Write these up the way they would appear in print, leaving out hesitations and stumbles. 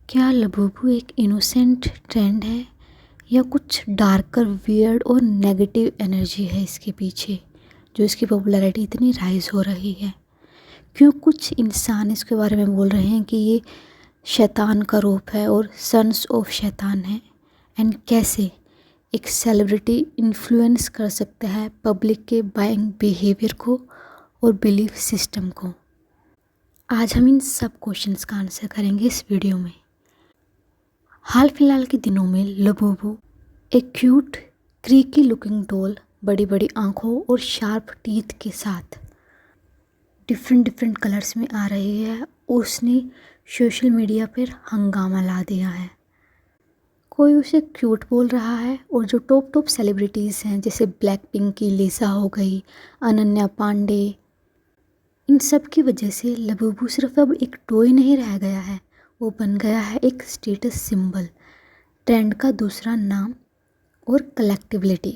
क्या लबूबू एक innocent trend है या कुछ डार्कर वियर्ड और नेगेटिव एनर्जी है इसके पीछे, जो इसकी पॉपुलैरिटी इतनी राइज हो रही है? क्यों कुछ इंसान इसके बारे में बोल रहे हैं कि ये शैतान का रूप है और सन्स ऑफ शैतान है? एंड कैसे एक सेलिब्रिटी इन्फ्लुएंस कर सकता है पब्लिक के बाइंग बिहेवियर को और बिलीफ सिस्टम को? आज हम इन सब क्वेश्चंस का आंसर करेंगे इस वीडियो में। हाल फिलहाल के दिनों में लबूबू एक क्यूट क्रीकी लुकिंग डॉल बड़ी बड़ी आंखों और शार्प टीथ के साथ डिफरेंट कलर्स में आ रही है। उसने सोशल मीडिया पर हंगामा ला दिया है। कोई उसे क्यूट बोल रहा है और जो टॉप सेलिब्रिटीज़ हैं जैसे ब्लैक पिंक की लिसा हो गई, अनन्या पांडे, इन सब की वजह से लबूबू सिर्फ अब एक टॉय नहीं रह गया है, वो बन गया है एक स्टेटस सिंबल, ट्रेंड का दूसरा नाम और कलेक्टिबिलिटी,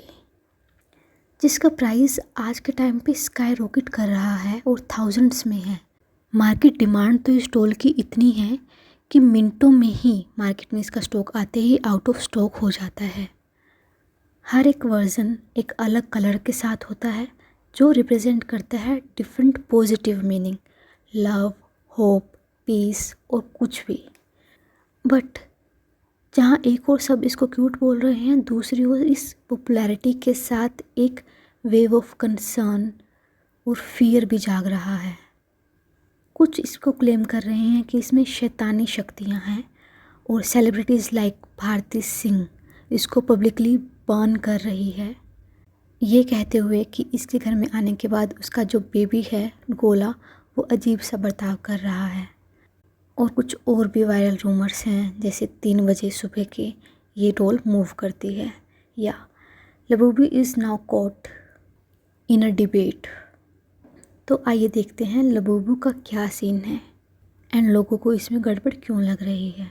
जिसका प्राइस आज के टाइम पे स्काई रॉकेट कर रहा है और थाउजेंड्स में है। मार्केट डिमांड तो इस डॉल की इतनी है कि मिनटों में ही मार्केट में इसका स्टॉक आते ही आउट ऑफ स्टॉक हो जाता है। हर एक वर्ज़न एक अलग कलर के साथ होता है जो रिप्रेजेंट करता है different positive meaning, love, hope, peace और कुछ भी। बट जहाँ एक और सब इसको क्यूट बोल रहे हैं, दूसरी ओर इस पॉपुलैरिटी के साथ एक वेव ऑफ कंसर्न और फियर भी जाग रहा है। कुछ इसको क्लेम कर रहे हैं कि इसमें शैतानी शक्तियाँ हैं और सेलिब्रिटीज़ लाइक भारती सिंह इसको पब्लिकली बर्न कर रही है, ये कहते हुए कि इसके घर में आने के बाद उसका जो बेबी है गोला वो अजीब सा बर्ताव कर रहा है। और कुछ और भी वायरल रूमर्स हैं, जैसे 3 बजे सुबह के ये डॉल मूव करती है, या Labubu is now caught in a debate. तो आइए देखते हैं लबूबू का क्या सीन है एंड लोगों को इसमें गड़बड़ क्यों लग रही है।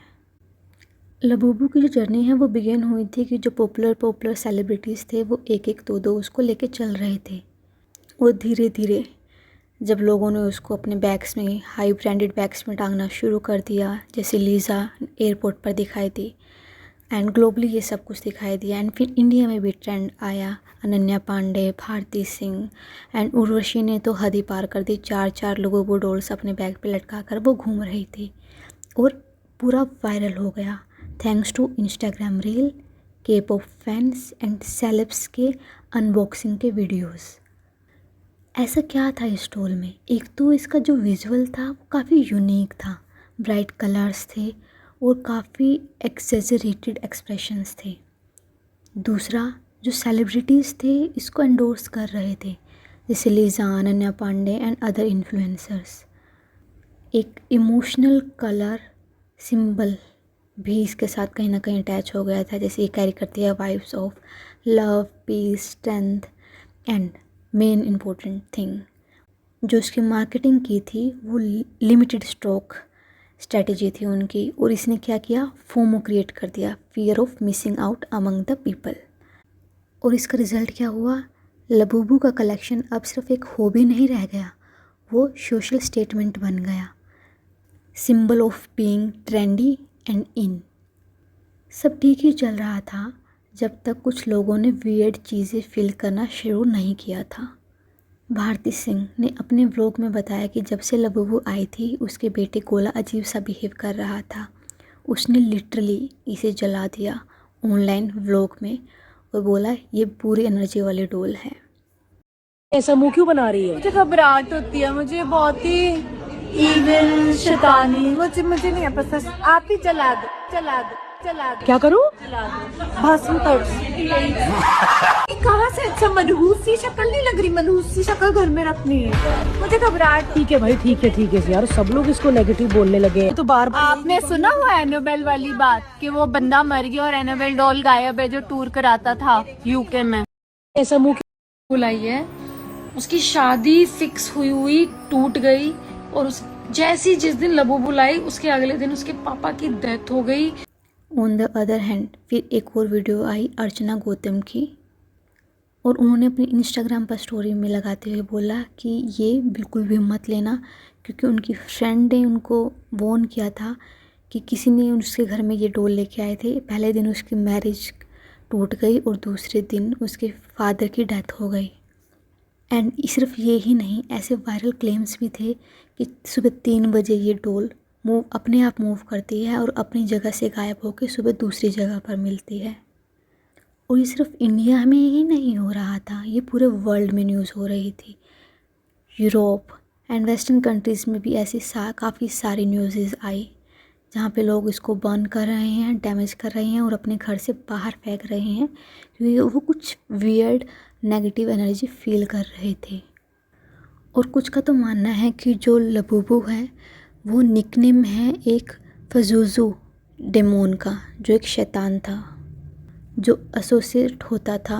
लबूबू की जो जर्नी है वो बिगिन हुई थी कि जो पॉपुलर सेलिब्रिटीज़ थे वो एक एक दो उसको लेके चल रहे थे, और धीरे धीरे जब लोगों ने उसको अपने बैग्स में, हाई ब्रांडेड बैग्स में टांगना शुरू कर दिया, जैसे लीज़ा एयरपोर्ट पर दिखाई दी एंड ग्लोबली ये सब कुछ दिखाई दिया, एंड फिर इंडिया में भी ट्रेंड आया, अनन्या पांडे, भारती सिंह एंड उर्वशी ने तो हद ही पार कर दी। 4 लोगों को डॉल्स अपने बैग पे लटका कर वो घूम रही थी और पूरा वायरल हो गया थैंक्स टू इंस्टाग्राम रील, के पॉप फैंस एंड सेलेब्स के अनबॉक्सिंग के वीडियोस। ऐसा क्या था इस डॉल में? एक तो इसका जो विजुअल था वो काफ़ी यूनिक था, ब्राइट कलर्स थे और काफ़ी एक्सेजरेटेड एक्सप्रेशंस थे। दूसरा, जो सेलिब्रिटीज़ थे इसको एंडोर्स कर रहे थे, जैसे Lisa, Ananya Pandey and other influencers. एक इमोशनल कलर सिंबल भी इसके साथ कहीं ना कहीं अटैच हो गया था, जैसे ये कैरी करती है vibes of love, peace, strength and main important thing जो इसकी मार्केटिंग की थी वो लिमिटेड स्टॉक स्ट्रेटजी थी उनकी, और इसने क्या किया, फोमो क्रिएट कर दिया, fear of missing out among the people. और इसका रिज़ल्ट क्या हुआ? लबूबू का कलेक्शन अब सिर्फ एक हॉबी नहीं रह गया, वो सोशल स्टेटमेंट बन गया, symbol of being trendy and in. सब ठीक ही चल रहा था जब तक कुछ लोगों ने वियर्ड चीज़ें फील करना शुरू नहीं किया था। भारती सिंह ने अपने व्लॉग में बताया कि जब से लबूबू आई थी उसके बेटे गोला अजीब सा बिहेव कर रहा था। उसने लिटरली इसे जला दिया ऑनलाइन व्लॉग में और बोला ये पूरी एनर्जी वाली डॉल है। ऐसा मुंह क्यों बना रही है? मुझे घबराहट होती है, मुझे बहुत ही इविल शैतानी, मुझे नहीं पसंद। आप ही चला दो। क्या करूं? भस्म कर। कहाँ से अच्छा मनहूस सी शक्ल नहीं लग रही, मनहूस सी शक्ल घर में रखनी है, मुझे घबराहट। ठीक है भाई, ठीक है यार, सब लोग इसको नेगेटिव बोलने लगे तो बार आपने सुना हुआ एनाबेल वाली बात कि वो बंदा मर गया और एनाबेल डॉल गायब है जो टूर कराता था यूके में। ऐसा मुंह बुलाई है, उसकी शादी फिक्स हुई टूट गई, और जिस दिन लबूबू लाई उसके अगले दिन उसके पापा की डेथ हो गई। ऑन द अदर हैंड फिर एक और वीडियो आई अर्चना गौतम की, और उन्होंने अपनी इंस्टाग्राम पर स्टोरी में लगाते हुए बोला कि ये बिल्कुल भी मत लेना, क्योंकि उनकी फ्रेंड ने उनको वॉर्न किया था कि किसी ने उसके घर में ये डॉल लेके आए थे। पहले दिन उसकी मैरिज टूट गई और दूसरे दिन उसके फादर की डेथ हो गई। एंड सिर्फ ये ही नहीं, ऐसे वायरल क्लेम्स भी थे कि सुबह 3 बजे ये डॉल अपने आप मूव करती है और अपनी जगह से गायब होकर सुबह दूसरी जगह पर मिलती है। और ये सिर्फ इंडिया में ही नहीं हो रहा था, ये पूरे वर्ल्ड में न्यूज़ हो रही थी। यूरोप एंड वेस्टर्न कंट्रीज़ में भी ऐसी काफ़ी सारी न्यूज़ आई जहाँ पे लोग इसको बर्न कर रहे हैं, डैमेज कर रहे हैं और अपने घर से बाहर फेंक रहे हैं, क्योंकि वो कुछ वियर्ड नेगेटिव एनर्जी फील कर रहे थे। और कुछ का तो मानना है कि जो लबूबू है वो निकनेम है एक फजूजू डेमोन का, जो एक शैतान था जो एसोसिएट होता था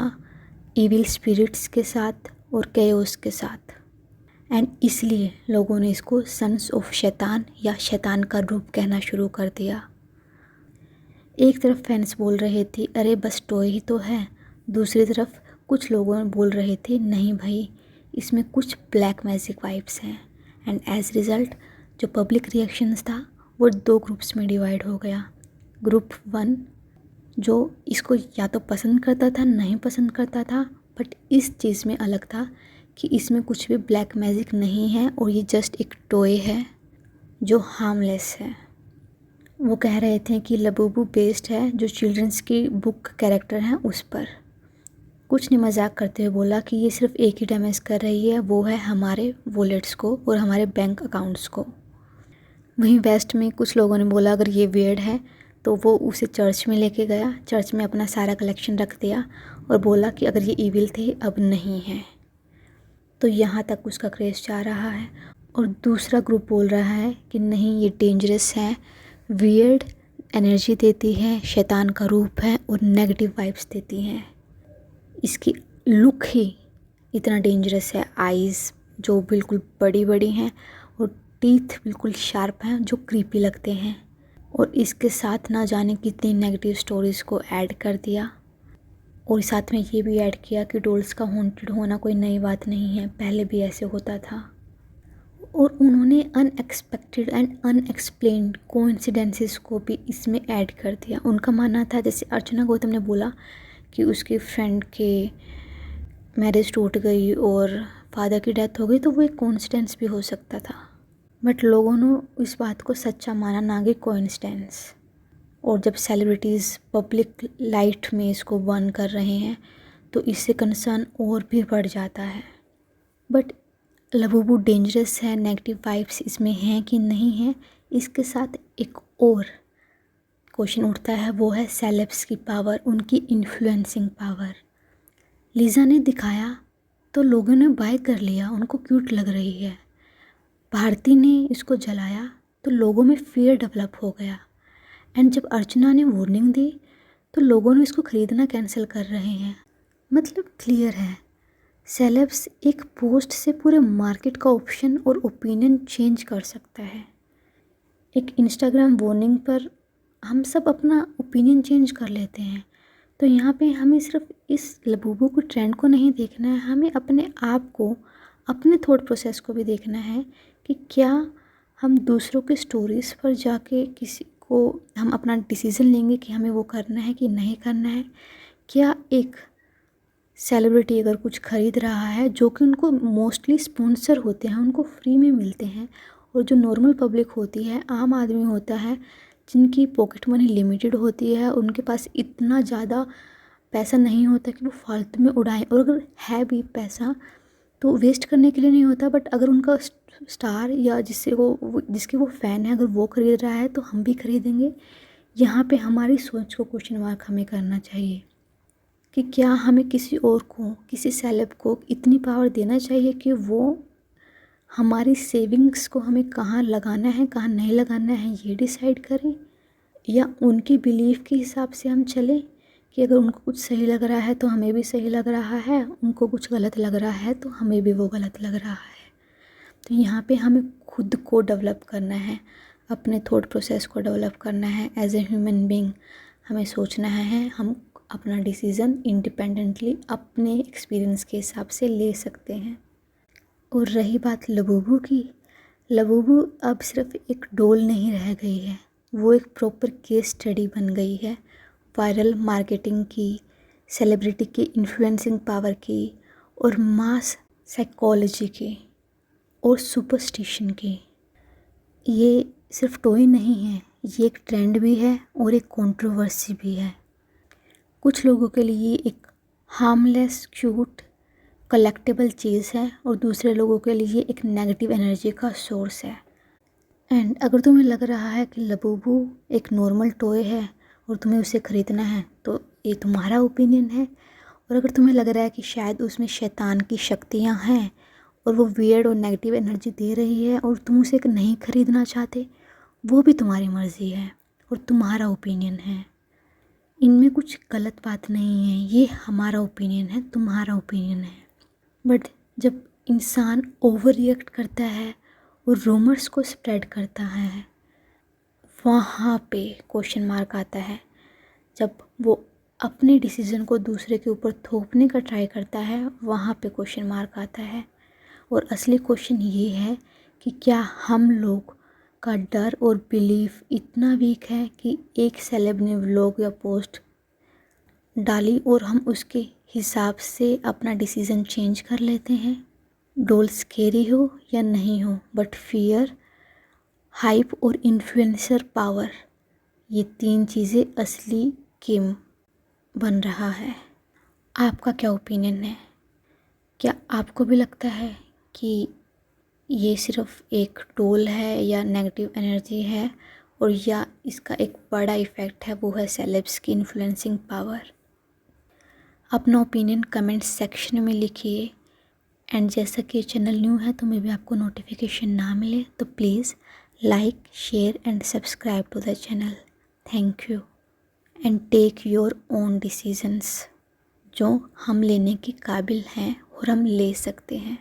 इविल स्पिरिट्स के साथ और केओस के साथ। एंड इसलिए लोगों ने इसको सन्स ऑफ शैतान या शैतान का रूप कहना शुरू कर दिया। एक तरफ फैंस बोल रहे थे अरे बस टॉय ही तो है, दूसरी तरफ कुछ लोगों बोल रहे थे नहीं भाई, इसमें कुछ ब्लैक मैजिक वाइब्स हैं। एंड एज रिज़ल्ट जो पब्लिक रिएक्शंस था वो 2 ग्रुप्स में डिवाइड हो गया। ग्रुप 1 जो इसको या तो पसंद करता था, नहीं पसंद करता था, बट इस चीज़ में अलग था कि इसमें कुछ भी ब्लैक मैजिक नहीं है और ये जस्ट एक टॉय है जो हार्मलेस है। वो कह रहे थे कि लबूबू बेस्ड है जो चिल्ड्रंस की बुक कैरेक्टर हैं उस पर। कुछ ने मजाक करते हुए बोला कि ये सिर्फ एक ही डैमेज कर रही है, वो है हमारे वॉलेट्स को और हमारे बैंक अकाउंट्स को। वहीं वेस्ट में कुछ लोगों ने बोला अगर ये वियर्ड है तो वो उसे चर्च में लेके गया, चर्च में अपना सारा कलेक्शन रख दिया और बोला कि अगर ये ईविल थे अब नहीं है। तो यहाँ तक उसका क्रेज़ जा रहा है। और दूसरा ग्रुप बोल रहा है कि नहीं ये डेंजरस है, वियर्ड एनर्जी देती है, शैतान का रूप है और नेगेटिव वाइब्स देती हैं। इसकी लुक ही इतना डेंजरस है, आइज़ जो बिल्कुल बड़ी बड़ी हैं और टीथ बिल्कुल शार्प हैं जो क्रीपी लगते हैं। और इसके साथ ना जाने कितनी नेगेटिव स्टोरीज़ को ऐड कर दिया और साथ में ये भी ऐड किया कि डॉल्स का हॉन्टेड होना कोई नई बात नहीं है, पहले भी ऐसे होता था। और उन्होंने अनएक्सपेक्टेड एंड अनएक्सप्लेन्ड कोइंसिडेंसेस को भी इसमें ऐड कर दिया। उनका मानना था, जैसे अर्चना गौतम ने बोला कि उसकी फ्रेंड के मैरिज टूट गई और फादर की डेथ हो गई, तो वो एक कोइंसिडेंस भी हो सकता था। बट लोगों ने इस बात को सच्चा माना, ना कि कोइंसिडेंस। और जब सेलिब्रिटीज़ पब्लिक लाइट में इसको बर्न कर रहे हैं तो इससे कंसर्न और भी बढ़ जाता है। बट लबूबू डेंजरस है, नेगेटिव वाइब्स इसमें हैं कि नहीं है, इसके साथ एक और क्वेश्चन उठता है, वो है सेलेब्स की पावर, उनकी इन्फ्लुएंसिंग पावर। लीज़ा ने दिखाया तो लोगों ने बाय कर लिया, उनको क्यूट लग रही है। भारती ने इसको जलाया तो लोगों में फियर डेवलप हो गया। एंड जब अर्चना ने वार्निंग दी तो लोगों ने इसको ख़रीदना कैंसिल कर रहे हैं। मतलब क्लियर है, सेलेब्स एक पोस्ट से पूरे मार्केट का ऑप्शन और ओपिनियन चेंज कर सकता है। एक इंस्टाग्राम वार्निंग पर हम सब अपना ओपिनियन चेंज कर लेते हैं। तो यहाँ पे हमें सिर्फ इस लबूबू को ट्रेंड को नहीं देखना है, हमें अपने आप को, अपने थॉट प्रोसेस को भी देखना है कि क्या हम दूसरों के स्टोरीज़ पर जाके किसी को हम अपना डिसीज़न लेंगे कि हमें वो करना है कि नहीं करना है। क्या एक सेलिब्रिटी अगर कुछ ख़रीद रहा है जो कि उनको मोस्टली स्पॉन्सर होते हैं, उनको फ्री में मिलते हैं, और जो नॉर्मल पब्लिक होती है, आम आदमी होता है, जिनकी पॉकेट मनी लिमिटेड होती है, उनके पास इतना ज़्यादा पैसा नहीं होता कि वो फालतू में उड़ाएं, और अगर है भी पैसा तो वेस्ट करने के लिए नहीं होता। बट अगर उनका स्टार या जिसके वो फ़ैन है, अगर वो ख़रीद रहा है तो हम भी ख़रीदेंगे। यहाँ पे हमारी सोच को क्वेश्चन मार्क हमें करना चाहिए कि क्या हमें किसी और को, किसी सेलेब को इतनी पावर देना चाहिए कि वो हमारी सेविंग्स को हमें कहाँ लगाना है, कहाँ नहीं लगाना है, ये डिसाइड करें, या उनकी बिलीफ के हिसाब से हम चलें कि अगर उनको कुछ सही लग रहा है तो हमें भी सही लग रहा है, उनको कुछ गलत लग रहा है तो हमें भी वो गलत लग रहा है। तो यहाँ पे हमें खुद को डेवलप करना है, अपने थॉट प्रोसेस को डेवलप करना है। एज ए ह्यूमन बीइंग हमें सोचना है, हम अपना डिसीज़न इंडिपेंडेंटली अपने एक्सपीरियंस के हिसाब से ले सकते हैं। और रही बात लबूबू की, लबूबू अब सिर्फ एक डॉल नहीं रह गई है, वो एक प्रॉपर केस स्टडी बन गई है वायरल मार्केटिंग की, सेलिब्रिटी की इन्फ्लुएंसिंग पावर की, और मास साइकोलॉजी की, और सुपरस्टिशन की। ये सिर्फ टॉय नहीं है, ये एक ट्रेंड भी है और एक कंट्रोवर्सी भी है। कुछ लोगों के लिए एक हार्मलेस क्यूट कलेक्टेबल चीज़ है और दूसरे लोगों के लिए एक नेगेटिव एनर्जी का सोर्स है। एंड अगर तुम्हें लग रहा है कि लबूबू एक नॉर्मल टॉय है और तुम्हें उसे ख़रीदना है तो ये तुम्हारा ओपिनियन है। और अगर तुम्हें लग रहा है कि शायद उसमें शैतान की शक्तियाँ हैं और वो वियर्ड और नेगेटिव एनर्जी दे रही है और तुम उसे नहीं ख़रीदना चाहते, वो भी तुम्हारी मर्ज़ी है और तुम्हारा ओपिनियन है। इनमें कुछ गलत बात नहीं है, ये हमारा ओपिनियन है, तुम्हारा ओपिनियन है। बट जब इंसान ओवर रिएक्ट करता है और रूमर्स को स्प्रेड करता है, वहाँ पे क्वेश्चन मार्क आता है। जब वो अपने डिसीज़न को दूसरे के ऊपर थोपने का ट्राई करता है, वहाँ पे क्वेश्चन मार्क आता है। और असली क्वेश्चन ये है कि क्या हम लोग का डर और बिलीफ इतना वीक है कि एक सेलेब ने व्लॉग या पोस्ट डाली और हम उसके हिसाब से अपना डिसीज़न चेंज कर लेते हैं। डोल स्केरी हो या नहीं हो, बट फियर, हाइप और इन्फ्लुएंसर पावर, ये 3 चीज़ें असली गेम बन रहा है। आपका क्या ओपिनियन है? क्या आपको भी लगता है कि ये सिर्फ एक टूल है या नेगेटिव एनर्जी है, और या इसका एक बड़ा इफ़ेक्ट है, वो है सेलेब्स की इन्फ्लुएंसिंग पावर? अपना ओपिनियन कमेंट सेक्शन में लिखिए। एंड जैसा कि चैनल न्यू है तो मे भी आपको नोटिफिकेशन ना मिले तो please like, share and subscribe to the channel. Thank you and take your own decisions जो हम लेने के काबिल हैं और हम ले सकते हैं।